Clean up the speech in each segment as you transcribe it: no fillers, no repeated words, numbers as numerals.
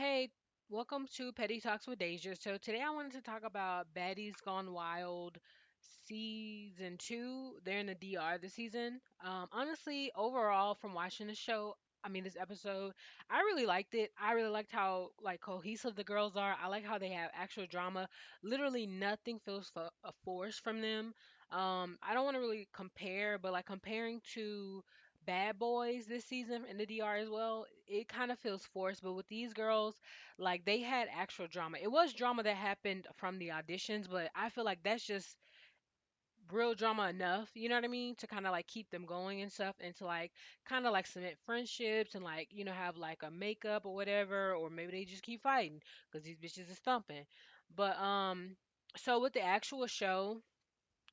Hey, welcome to Petty Talks with Deja. So today I wanted to talk about Baddies Gone Wild season two. They're in the DR this season. Honestly, overall, from watching the show, this episode, I really liked it. I really liked how like cohesive the girls are. I like how they have actual drama. Literally nothing feels forced from them. I don't want to really compare, but like comparing to Bad Boys this season in the DR as well, it kind of feels forced. But with these girls, like they had actual drama. It was drama that happened from the auditions, but I feel like that's just real drama enough, you know what I mean, to kind of like keep them going and stuff, and to like kind of like cement friendships and like have like a makeup or whatever, or maybe they just keep fighting because these bitches is thumping. But so with the actual show,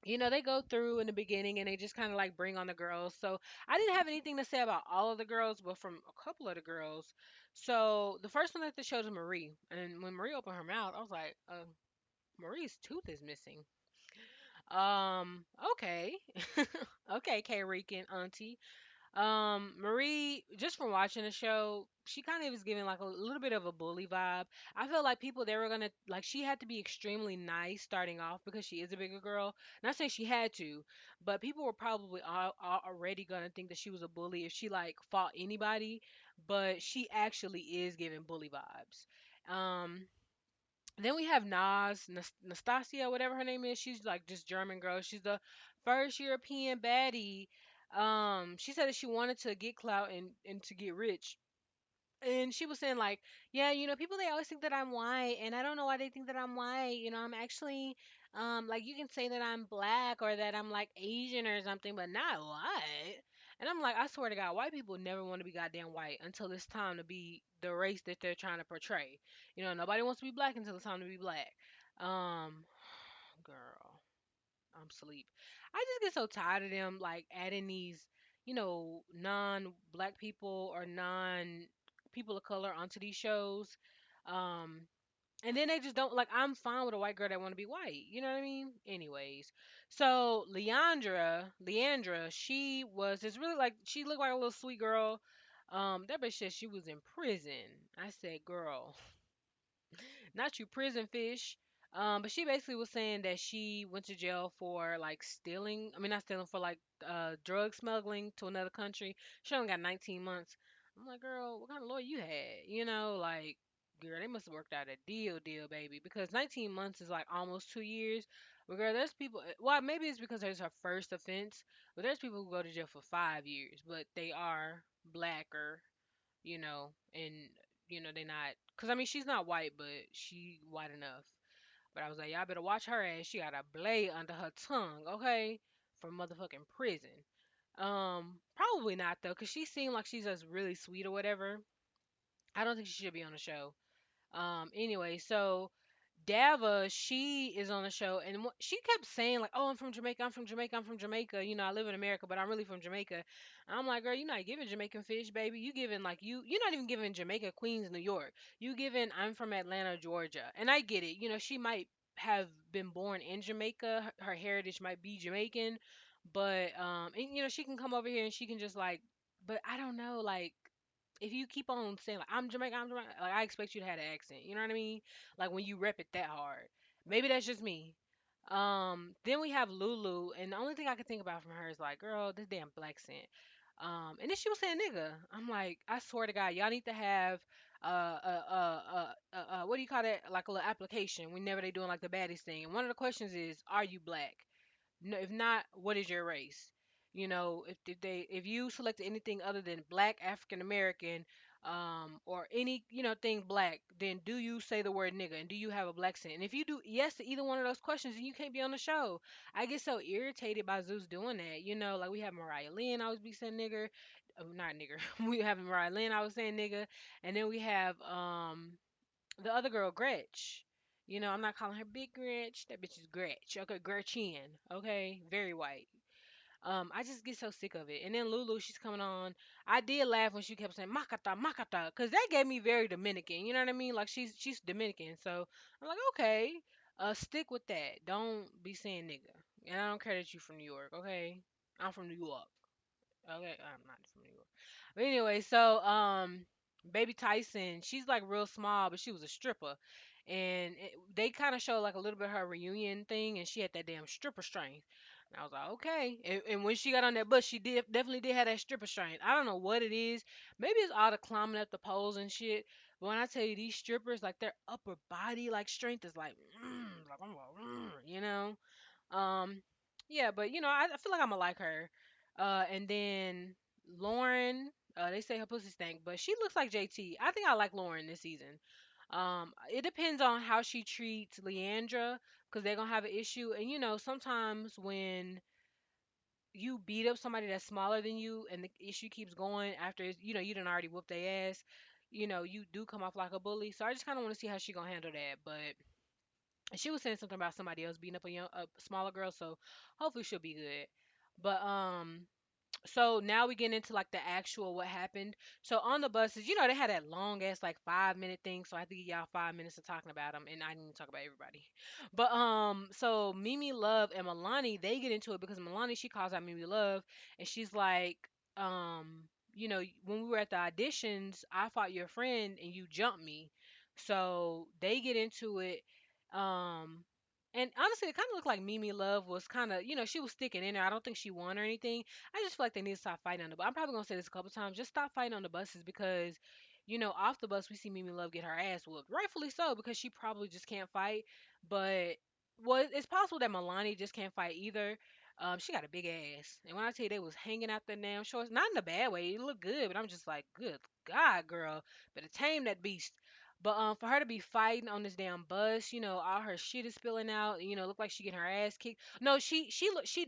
they go through in the beginning and they just kind of like bring on the girls. So I didn't have anything to say about all of the girls, but from a couple of the girls. So the first one that they showed is Marie. And when Marie opened her mouth, I was like, Marie's tooth is missing. Okay. Okay, K Rican auntie. Marie, just from watching the show, she kind of was giving like a little bit of a bully vibe. I feel like people they were gonna like she had to be extremely nice starting off because she is a bigger girl. Not saying she had to, but people were probably already gonna think that she was a bully if she like fought anybody. But she actually is giving bully vibes. Um, then we have Nastasia, whatever her name is. She's like just German girl. She's the first European baddie. She said that she wanted to get clout and to get rich. And she was saying like, yeah, people they always think that I'm white, and I don't know why they think that I'm white. I'm actually, like you can say that I'm black or that I'm like Asian or something, but not white. And I'm like, I swear to God, white people never want to be goddamn white until it's time to be the race that they're trying to portray. Nobody wants to be black until it's time to be black. Um, girl. I'm sleep. I just get so tired of them like adding these, non-black people or non people of color onto these shows. Um, and then they just don't like I'm fine with a white girl that want to be white. You know what I mean? Anyways. So Leandra, she was this really like she looked like a little sweet girl. That bitch said she was in prison. I said, girl, not you prison fish. But she basically was saying that she went to jail for like stealing. I mean, not stealing for like drug smuggling to another country. She only got 19 months. I'm like, girl, what kind of lawyer you had? Like, girl, they must have worked out a deal, baby. Because 19 months is like almost 2 years. But girl, there's people. Well, maybe it's because it's her first offense. But there's people who go to jail for 5 years, but they are blacker, and they not because I mean she's not white, but she white enough. But I was like, y'all better watch her ass. She got a blade under her tongue, okay, from motherfucking prison. Probably not though, cause she seemed like she's just really sweet or whatever. I don't think she should be on the show. Anyway, so Dava, she is on the show, and she kept saying like, "Oh, I'm from Jamaica. I'm from Jamaica. I'm from Jamaica. I live in America, but I'm really from Jamaica." And I'm like, "Girl, you're not giving Jamaican fish, baby. You giving like you're not even giving Jamaica, Queens, New York. You giving I'm from Atlanta, Georgia." And I get it. She might have been born in Jamaica. Her heritage might be Jamaican, but and she can come over here and she can just like, but I don't know, like if you keep on saying like I'm Jamaican, like I expect you to have an accent. You know what I mean? Like when you rep it that hard. Maybe that's just me. Then we have Lulu, and the only thing I could think about from her is like, girl, this damn black scent. And then she was saying nigga. I'm like, I swear to God, y'all need to have what do you call that? Like a little application whenever they doing like the baddies thing. And one of the questions is, are you black? No, if not, what is your race? If you selected anything other than black, African American, or any thing black, then do you say the word nigga and do you have a black scent? And if you do yes to either one of those questions, then you can't be on the show. I get so irritated by Zeus doing that. Like we have Mariah Lynn always be saying nigger, not nigger. We have Mariah Lynn always saying nigga, and then we have the other girl, Gretch. I'm not calling her Big Gretch. That bitch is Gretch. Okay, Gretchen. Okay, very white. I just get so sick of it. And then Lulu, she's coming on. I did laugh when she kept saying Makata, Makata, because that gave me very Dominican. You know what I mean? Like she's Dominican. So I'm like, okay, stick with that. Don't be saying nigga. And I don't care that you from New York. Okay, I'm from New York. Okay, I'm not from New York. But anyway, so Baby Tyson, she's like real small, but she was a stripper, and they kind of showed like a little bit of her reunion thing, and she had that damn stripper strength. And I was like, okay. And when she got on that bus, she did definitely did have that stripper strength. I don't know what it is. Maybe it's all the climbing up the poles and shit. But when I tell you these strippers, like their upper body like strength is like I'm like, you know. Um, yeah, but I feel like I'm gonna like her. And then Lauren, they say her pussy stank, but she looks like JT. I think I like Lauren this season. It depends on how she treats Leandra, because they're gonna have an issue. And sometimes when you beat up somebody that's smaller than you, and the issue keeps going after you done already whooped their ass. You do come off like a bully. So I just kind of want to see how she gonna handle that, but. And she was saying something about somebody else beating up a smaller girl, so hopefully she'll be good. But so now we get into like the actual what happened. So on the buses, they had that long ass like 5 minute thing. So I have to give y'all 5 minutes of talking about them, and I need to talk about everybody. But so Mimi Love and Milani, they get into it because Milani, she calls out Mimi Love, and she's like, when we were at the auditions, I fought your friend and you jumped me. So they get into it. Um, and honestly, it kind of looked like Mimi Love was kind of, she was sticking in there. I don't think she won or anything. I just feel like they need to stop fighting on the bus. I'm probably gonna say this a couple times. Just stop fighting on the buses because, off the bus we see Mimi Love get her ass whooped, rightfully so, because she probably just can't fight. But well, it's possible that Milani just can't fight either. She got a big ass, and when I tell you they was hanging out the damn shorts, not in a bad way, it looked good, but I'm just like, good God, girl, better tame that beast. But for her to be fighting on this damn bus, all her shit is spilling out. Look like she getting her ass kicked. No, she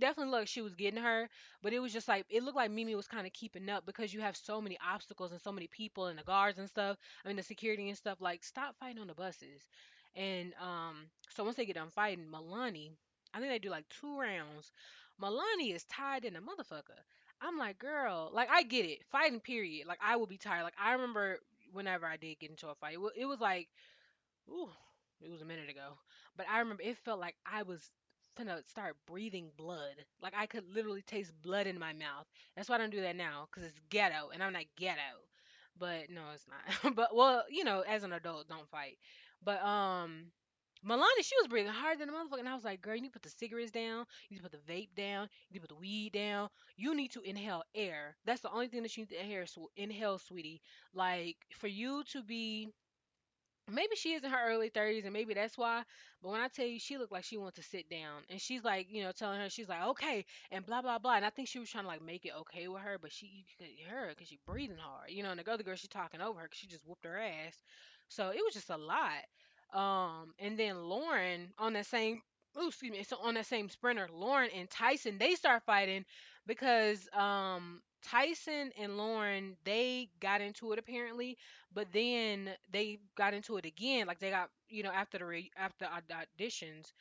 definitely looked like she was getting her, but it was just like it looked like Mimi was kind of keeping up because you have so many obstacles and so many people and the guards and stuff. I mean the security and stuff. Like stop fighting on the buses. And so once they get done fighting, Milani, I think they do like 2 rounds. Milani is tired in a motherfucker. I'm like, girl, like I get it, fighting period. Like I will be tired. Like I remember whenever I did get into a fight, it was like ooh, it was a minute ago. But I remember it felt like I was finna start breathing blood. Like I could literally taste blood in my mouth. That's why I don't do that now, because it's ghetto, and I'm not ghetto. But no, it's not. But well, as an adult, don't fight. But Milani, she was breathing harder than a motherfucker, and I was like, girl, you need to put the cigarettes down, you need to put the vape down, you need to put the weed down. You need to inhale air. That's the only thing that you need to inhale, sweetie. Like for you to be maybe she is in her early 30s and maybe that's why, but when I tell you she looked like she wanted to sit down, and she's like, telling her, she's like, okay, and blah blah blah, and I think she was trying to like make it okay with her, but you could hear her because she breathing hard, and the other girl, she talking over her because she just whooped her ass. So it was just a lot. And then Lauren on that same, ooh, excuse me, so on that same sprinter, Lauren and Tyson, they start fighting because Tyson and Lauren, they got into it apparently, but then they got into it again, like they got, after after auditions,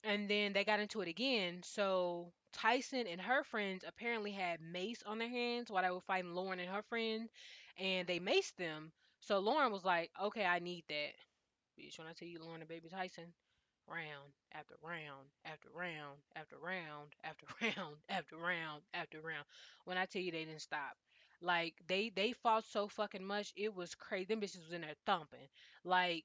and then they got into it again. So Tyson and her friends apparently had mace on their hands while they were fighting Lauren and her friend, and they maced them. So Lauren was like, "Okay, I need that." Bitch, when I tell you Lauren and Baby Tyson, round after round after round after round after round after round after round. When I tell you they didn't stop. Like they fought so fucking much, it was crazy. Them bitches was in there thumping. Like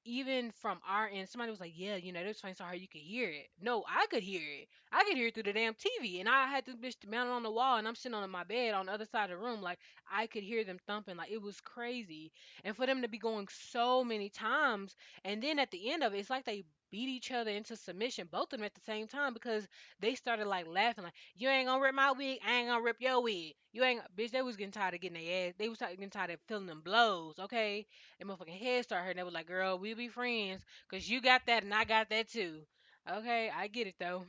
even from our end, somebody was like, "Yeah, they was fighting so hard you could hear it." No, I could hear it. I could hear it through the damn TV, and I had this bitch mounted on the wall, and I'm sitting on my bed on the other side of the room. Like I could hear them thumping. Like it was crazy, and for them to be going so many times, and then at the end of it, it's like they beat each other into submission, both of them at the same time, because they started like laughing, like, you ain't gonna rip my wig, I ain't gonna rip your wig. You ain't, bitch, they was getting tired of getting their ass. They was getting tired of feeling them blows, okay? Their motherfucking head started hurting. They was like, girl, we be friends, because you got that and I got that too. Okay, I get it though.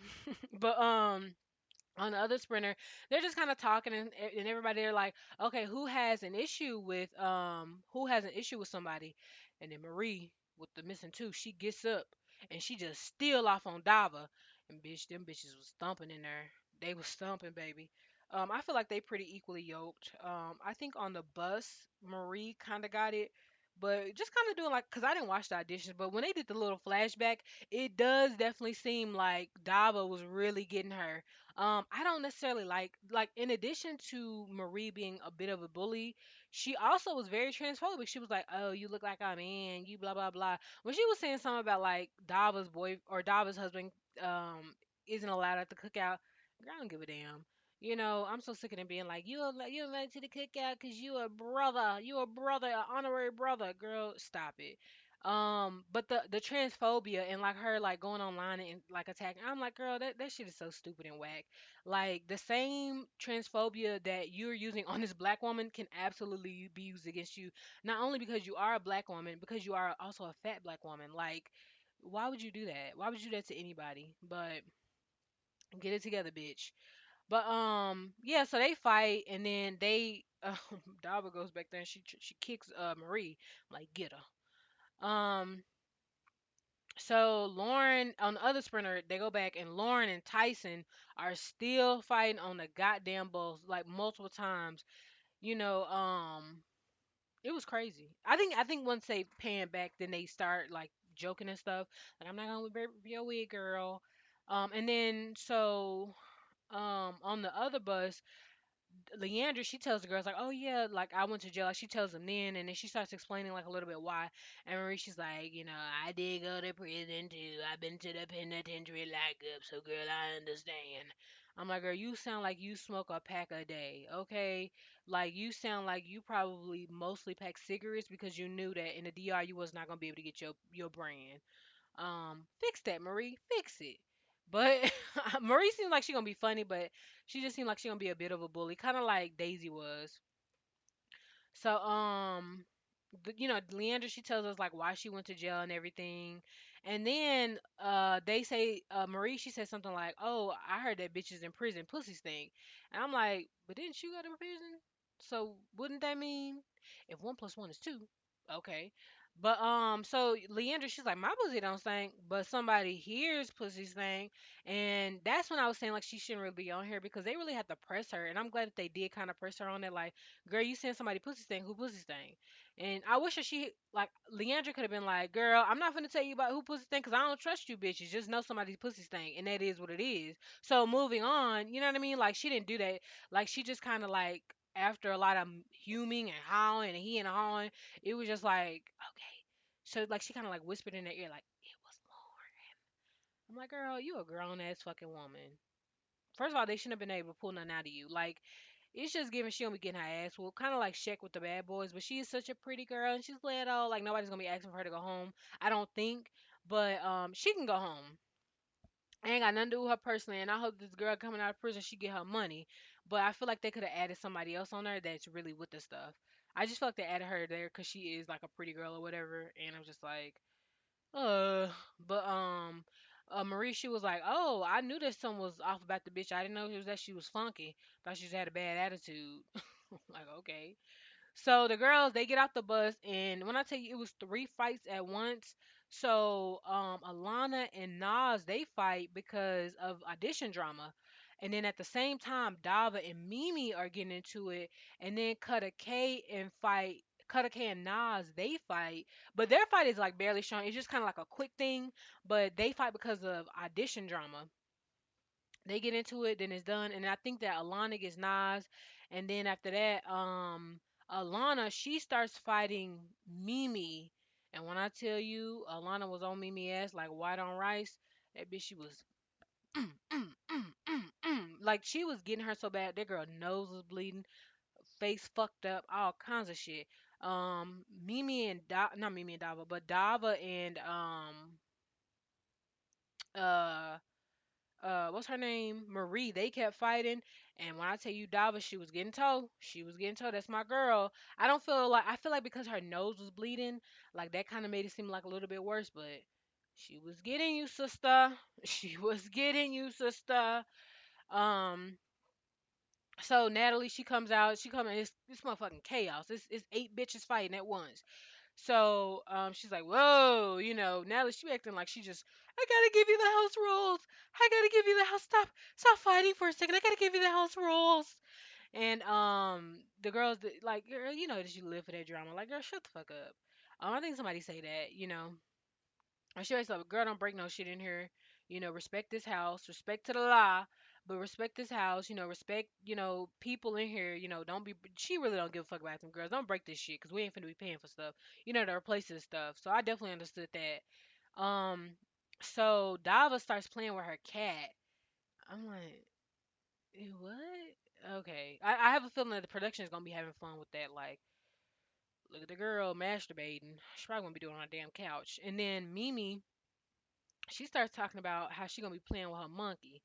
But, on the other sprinter, they're just kind of talking, and everybody, they're like, okay, who has an issue with somebody? And then Marie with the missing tooth, she gets up and she just steal off on Dava, and bitch, them bitches was thumping in there. They was thumping, baby. I feel like they pretty equally yoked. I think on the bus Marie kind of got it, But just kind of doing like, cause I didn't watch the auditions, but when they did the little flashback, it does definitely seem like Dava was really getting her. I don't necessarily like in addition to Marie being a bit of a bully, she also was very transphobic. She was like, "Oh, you look like a man, you blah blah blah." When she was saying something about like Dava's boy or Dava's husband isn't allowed at the cookout, girl, I don't give a damn. You know, I'm so sick of them being like, you invited to the cookout because you a brother, an honorary brother. Girl, stop it. But the transphobia and like her like going online and like attacking, I'm like, girl, that shit is so stupid and whack. Like the same transphobia that you're using on this black woman can absolutely be used against you, not only because you are a black woman, because you are also a fat black woman. Like, why would you do that? Why would you do that to anybody? But get it together, bitch. But yeah, so they fight and then they Dava goes back there and she kicks Marie like get her. So Lauren on the other sprinter, they go back and Lauren and Tyson are still fighting on the goddamn bulls like multiple times. You know, it was crazy. I think once they pan back, then they start like joking and stuff. Like I'm not gonna be a wig girl. And then so on the other bus Leandra, she tells the girls like, "Oh yeah, like I went to jail." Like she tells them then, and then she starts explaining like a little bit why. And Marie, she's like, I did go to prison too. I've been to the penitentiary lockup, so girl, I understand. I'm like, girl, you sound like you smoke a pack a day, okay? Like you sound like you probably mostly pack cigarettes because you knew that in the DR you was not gonna be able to get your brand. Fix that, Marie. Fix it. But Marie seems like she gonna be funny, but she just seemed like she gonna be a bit of a bully, kind of like Daisy was. So Leandra, she tells us like why she went to jail and everything, and then they say Marie, she said something like, "Oh, I heard that bitches in prison pussy stink," and I'm like, "But didn't you go to prison? So wouldn't that mean if one plus one is two? Okay." But so Leandra, she's like, my pussy don't stink, but somebody here's pussy stink, and that's when I was saying like she shouldn't really be on here because they really had to press her, and I'm glad that they did kind of press her on that, like, girl, you saying somebody pussy stink, who pussy stink? And I wish that she like Leandra could have been like, girl, I'm not gonna tell you about who pussy stink because I don't trust you bitches. Just know somebody's pussy stink, and that is what it is. So moving on, you know what I mean? Like she didn't do that. Like she just kind of like after a lot of huming and howling and he and hawing, it was just like okay. So like she kind of like whispered in their ear like it was Lauren. I'm like, girl, you a grown ass fucking woman. First of all, they shouldn't have been able to pull nothing out of you. Like it's just giving she gonna be getting her ass whooped, kind of like Shaq with the Bad Boys. But she is such a pretty girl, and she's little. Like nobody's gonna be asking for her to go home. I don't think, but she can go home. I ain't got nothing to do with her personally, and I hope this girl coming out of prison she get her money. But I feel like they could have added somebody else on there that's really with the stuff. I just feel like they added her there because she is like a pretty girl or whatever, and I'm just like, uh. But Marie, she was like, oh, I knew that something was off about the bitch. I didn't know it was that she was funky. Thought she just had a bad attitude. Like, okay. So the girls they get off the bus, and when I tell you it was three fights at once. So Alana and Nas they fight because of audition drama, and then at the same time Dava and Mimi are getting into it, and then Cutter K and fight. Cutter K and Nas they fight, but their fight is like barely shown. It's just kind of like a quick thing, but they fight because of audition drama. They get into it, then it's done. And I think that Alana gets Nas, and then after that, Alana she starts fighting Mimi. And when I tell you, Alana was on Mimi ass like white on rice. That bitch, she was like she was getting her so bad. That girl nose was bleeding, face fucked up, all kinds of shit. Mimi and not Mimi and Dava, but Dava and uh what's her name? Marie. They kept fighting, and when I tell you Dava, she was getting told. She was getting told. That's my girl. I feel like because her nose was bleeding, like that kind of made it seem like a little bit worse, but she was getting you, sister. She was getting you, sister. Um. So Natalie, she comes out. She come in. It's motherfucking chaos. It's eight bitches fighting at once. So she's like, whoa, Natalie, she acting like she just, I gotta give you the house rules. I gotta give you the house. Stop fighting for a second. I gotta give you the house rules. And the girls, like, girl, you know that you live for that drama. Like, girl, shut the fuck up. I think somebody say that, and she always like, girl, don't break no shit in here. Respect this house, respect to the law, but respect this house. Respect, people in here. Don't be. She really don't give a fuck about them girls. Don't break this shit, cause we ain't finna be paying for stuff. To replace this stuff. So I definitely understood that. So Dava starts playing with her cat. I'm like, what? Okay. I have a feeling that the production is gonna be having fun with that. Like, look at the girl masturbating. She's probably gonna be doing it on a damn couch. And then Mimi, she starts talking about how she gonna be playing with her monkey.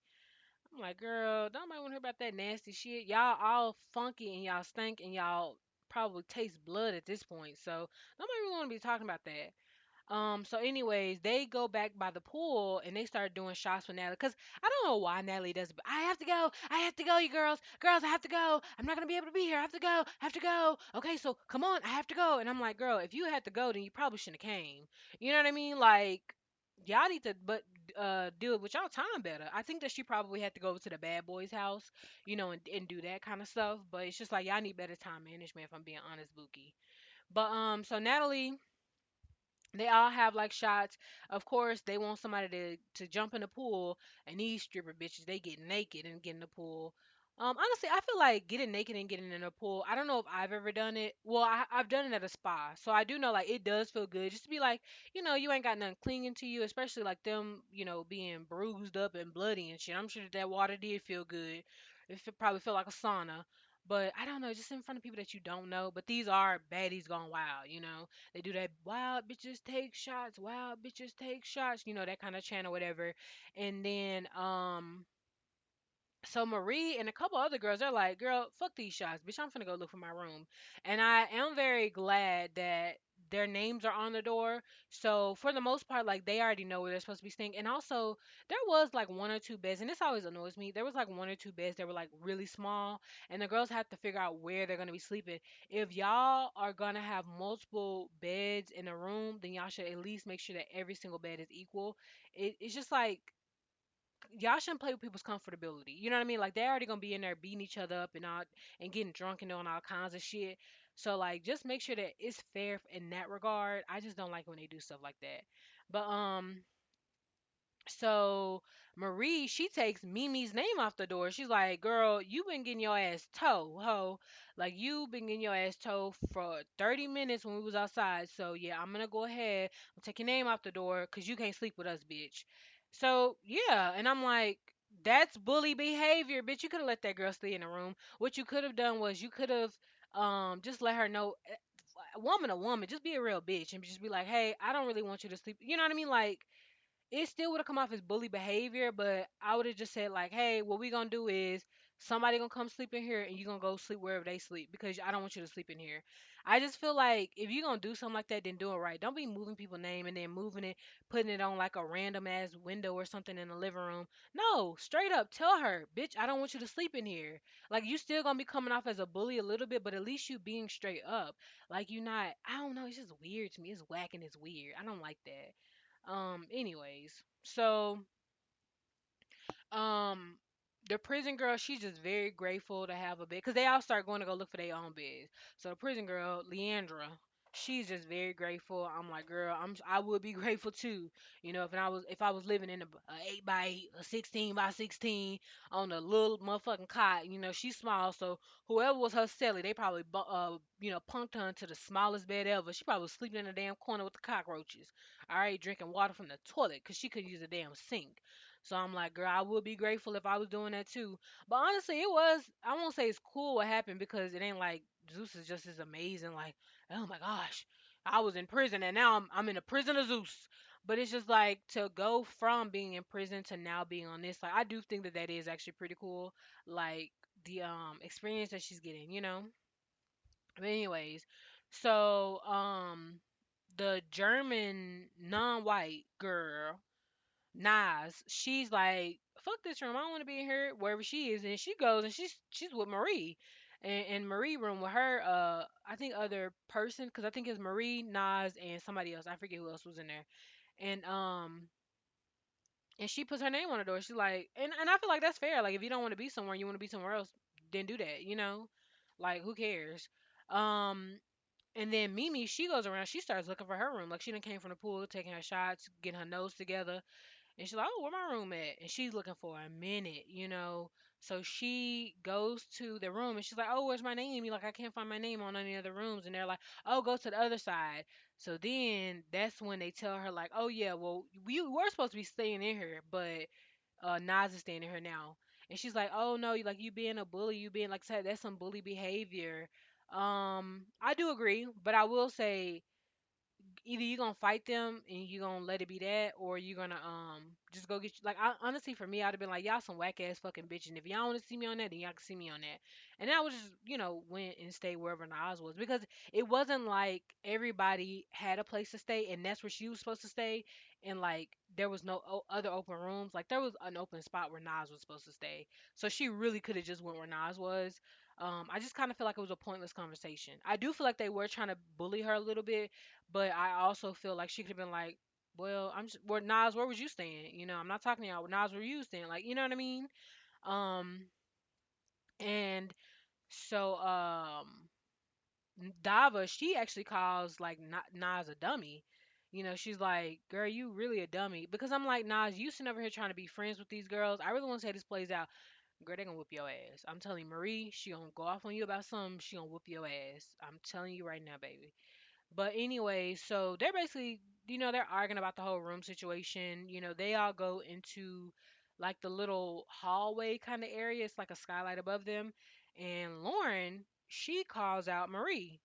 I'm like, girl, don't nobody want to hear about that nasty shit. Y'all all funky and y'all stink and y'all probably taste blood at this point. So nobody really want to be talking about that. So anyways, they go back by the pool and they start doing shots with Natalie. Cause I don't know why Natalie does it, but I have to go. I have to go, you girls. Girls, I have to go. I'm not gonna be able to be here. I have to go. I have to go. Okay, so come on, I have to go. And I'm like, girl, if you had to go, then you probably shouldn't have came. You know what I mean? Like, y'all need to deal with y'all time better. I think that she probably had to go to the bad boy's house, and do that kind of stuff. But it's just like y'all need better time management if I'm being honest, Buki. But so Natalie, they all have like shots. Of course, they want somebody to jump in the pool, and these stripper bitches they get naked and get in the pool. Honestly, I feel like getting naked and getting in the pool. I don't know if I've ever done it. Well, I've done it at a spa, so I do know like it does feel good just to be like, you ain't got nothing clinging to you, especially like them, being bruised up and bloody and shit. I'm sure that water did feel good. It probably felt like a sauna. But I don't know, just in front of people that you don't know. But these are baddies gone wild. They do that wild bitches take shots, wild bitches take shots, that kind of channel, whatever. And then so Marie and a couple other girls, they're like, girl, fuck these shots, bitch. I'm finna go look for my room. And I am very glad that their names are on the door. So for the most part, like they already know where they're supposed to be staying. And also there was like one or two beds, and this always annoys me. There was like one or two beds that were like really small, and the girls have to figure out where they're gonna be sleeping. If y'all are gonna have multiple beds in a room, then y'all should at least make sure that every single bed is equal. It's just like y'all shouldn't play with people's comfortability. You know what I mean? Like they're already gonna be in there beating each other up and all and getting drunk and doing all kinds of shit. So like just make sure that it's fair in that regard. I just don't like when they do stuff like that. But so Marie, she takes Mimi's name off the door. She's like, "Girl, you been getting your ass towed, ho. Like you been getting your ass towed for 30 minutes when we was outside. So yeah, I'm gonna go ahead and take your name off the door, 'cause you can't sleep with us, bitch." So yeah, and I'm like, that's bully behavior, bitch. You could have let that girl stay in the room. What you could have done was you could have just let her know, woman to woman, just be a real bitch and just be like, "Hey, I don't really want you to sleep." You know what I mean? Like it still would have come off as bully behavior, but I would have just said like, "Hey, what we gonna do is somebody gonna come sleep in here, and you gonna go sleep wherever they sleep because I don't want you to sleep in here." I just feel like if you gonna do something like that, then do it right. Don't be moving people's name and then moving it, putting it on like a random ass window or something in the living room. No, straight up tell her, "Bitch, I don't want you to sleep in here." Like you still gonna be coming off as a bully a little bit, but at least you being straight up. Like you not. I don't know. It's just weird to me. It's whack and it's weird. I don't like that. Anyways, so um the prison girl, she's just very grateful to have a bed because they all start going to go look for their own beds. So the prison girl, Leandra, she's just very grateful. I'm like, girl, I would be grateful too. If I was living in a 8 by 8, a 16 by 16 on a little motherfucking cot. She's small, so whoever was her celly, they probably punked her into the smallest bed ever. She probably was sleeping in the damn corner with the cockroaches. All right, drinking water from the toilet because she couldn't use a damn sink. So I'm like, girl, I would be grateful if I was doing that too. But honestly, it was, I won't say it's cool what happened because it ain't like Zeus is just as amazing. Like, oh my gosh, I was in prison and now I'm in a prison of Zeus. But it's just like to go from being in prison to now being on this. Like, I do think that that is actually pretty cool. Like the experience that she's getting. But anyways, so the German non-white girl Nas, she's like, fuck this room. I don't want to be in here wherever she is. And she goes and she's with Marie. And Marie room with her, I think other person, because I think it's Marie, Nas, and somebody else. I forget who else was in there. And she puts her name on the door. She's like, and I feel like that's fair. Like if you don't want to be somewhere, you want to be somewhere else, then do that. Like who cares? Um And then Mimi, she goes around, she starts looking for her room. Like she done came from the pool, taking her shots, getting her nose together. And she's like, "Oh, where my room at?" And she's looking for a minute. So she goes to the room and she's like, "Oh, where's my name?" You like, "I can't find my name on any other rooms." And they're like, "Oh, go to the other side." So then that's when they tell her like, "Oh yeah, well we were supposed to be staying in here, but Nas is staying in here now." And she's like, "Oh no, you being a bully, you being like said that's some bully behavior." I do agree, but I will say either you gonna fight them and you gonna let it be that, or you gonna just go get you. Like honestly, for me, I'd have been like, y'all some whack ass fucking bitch, and if y'all want to see me on that, then y'all can see me on that. And I would just went and stayed wherever Nas was, because it wasn't like everybody had a place to stay and that's where she was supposed to stay, and like there was no other open rooms. Like there was an open spot where Nas was supposed to stay, so she really could have just went where Nas was. I just kind of feel like it was a pointless conversation. I do feel like they were trying to bully her a little bit, but I also feel like she could have been like, well, I'm just, where Nas, where was you staying? I'm not talking to y'all. Nas, where you staying? Like, you know what I mean? Um, and so Dava, she actually calls like Nas a dummy. She's like, girl, you really a dummy. Because I'm like, Nas, you sitting over here trying to be friends with these girls. I really want to say this plays out. Girl, they gonna whoop your ass. I'm telling you, Marie, she gonna go off on you about something. She gonna whoop your ass. I'm telling you right now, baby. But anyway, so they're basically, they're arguing about the whole room situation. They all go into like the little hallway kind of area. It's like a skylight above them. And Lauren, she calls out Marie.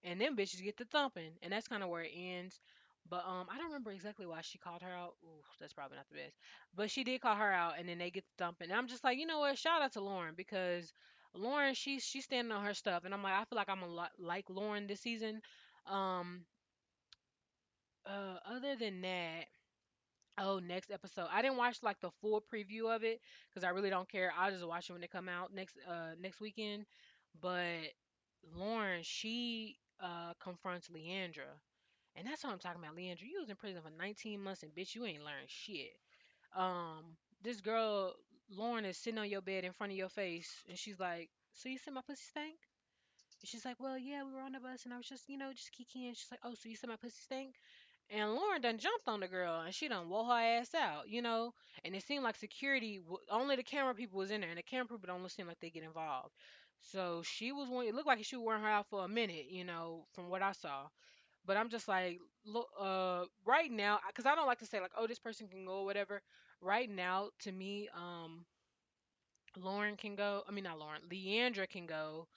And them bitches get to thumping. And that's kind of where it ends. But I don't remember exactly why she called her out. Ooh, that's probably not the best. But she did call her out, and then they get to thumping. And I'm just like, you know what? Shout out to Lauren, because Lauren, she's standing on her stuff, and I'm like, I feel like I'm a lot like Lauren this season. Um, other than that, oh, next episode. I didn't watch like the full preview of it because I really don't care. I'll just watch it when they come out next weekend. But Lauren, she confronts Leandra. And that's what I'm talking about. Leandra, you was in prison for 19 months and bitch, you ain't learned shit. This girl, Lauren, is sitting on your bed in front of your face and she's like, "So you said my pussy stank?" And she's like, "Well, yeah, we were on the bus and I was just, just kikiing." She's like, "Oh, so you said my pussy stank?" And Lauren done jumped on the girl and she done wore her ass out. And it seemed like security, only the camera people was in there, and the camera people don't seem like they get involved. So she was one, it looked like she was wearing her out for a minute, from what I saw. But I'm just like, look, right now, because I don't like to say like, oh, this person can go or whatever. Right now, to me, Lauren can go. I mean, not Lauren, Leandra can go.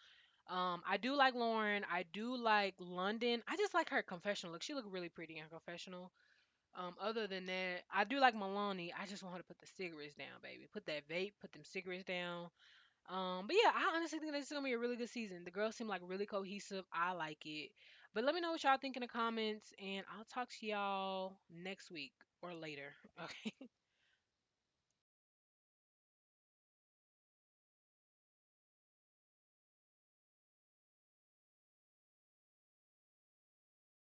I do like Lauren. I do like London. I just like her confessional look. She looked really pretty in her confessional. Other than that, I do like Maloney. I just want her to put the cigarettes down, baby. Put that vape, put them cigarettes down. But yeah, I honestly think this is gonna be a really good season. The girls seem like really cohesive. I like it. But let me know what y'all think in the comments, and I'll talk to y'all next week or later. Okay.